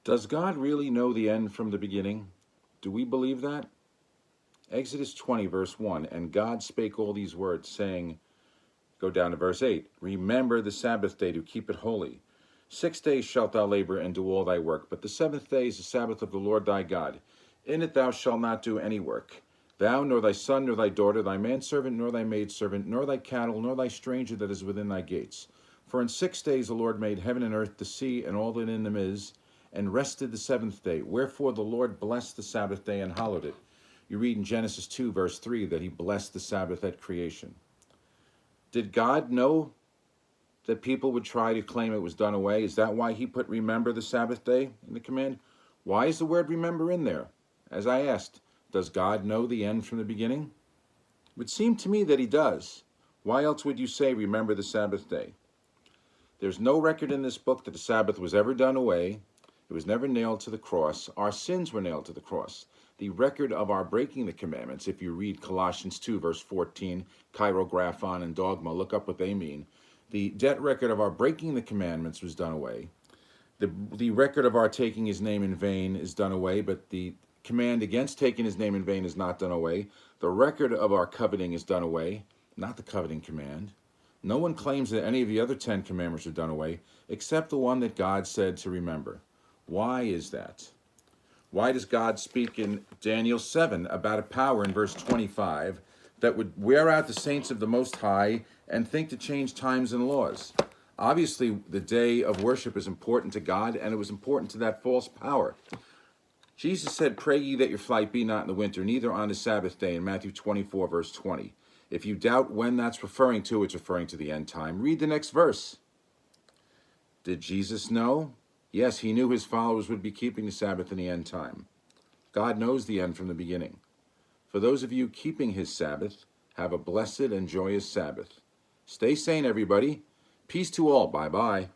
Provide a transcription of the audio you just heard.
Does God really know the end from the beginning? Do we believe that? Exodus 20, verse 1, and God spake all these words, saying, go down to verse 8, remember the Sabbath day to keep it holy. 6 days shalt thou labor and do all thy work, but the seventh day is the Sabbath of the Lord thy God. In it thou shalt not do any work, thou, nor thy son, nor thy daughter, thy manservant, nor thy maidservant, nor thy cattle, nor thy stranger that is within thy gates. For in 6 days the Lord made heaven and earth, the sea, and all that in them is, and rested the seventh day. Wherefore the Lord blessed the Sabbath day and hallowed it. You read in Genesis 2, verse 3, that he blessed the Sabbath at creation. Did God know that people would try to claim it was done away? Is that why he put remember the Sabbath day in the command? Why is the word remember in there? As I asked, does God know the end from the beginning? It would seem to me that he does. Why else would you say remember the Sabbath day? There's no record in this book that the Sabbath was ever done away. It was never nailed to the cross. Our sins were nailed to the cross. The record of our breaking the commandments, if you read Colossians 2, verse 14, chirographon and dogma, look up what they mean. The debt record of our breaking the commandments was done away. The record of our taking his name in vain is done away, but the command against taking his name in vain is not done away. The record of our coveting is done away, not the coveting command. No one claims that any of the other 10 commandments are done away, except the one that God said to remember. Why is that? Why does God speak in Daniel 7 about a power in verse 25 that would wear out the saints of the Most High and think to change times and laws? Obviously, the day of worship is important to God, and it was important to that false power. Jesus said, pray ye that your flight be not in the winter, neither on the Sabbath day, in Matthew 24, verse 20. If you doubt when that's referring to, it's referring to the end time. Read the next verse. Did Jesus know? Yes, he knew his followers would be keeping the Sabbath in the end time. God knows the end from the beginning. For those of you keeping his Sabbath, have a blessed and joyous Sabbath. Stay sane, everybody. Peace to all. Bye-bye.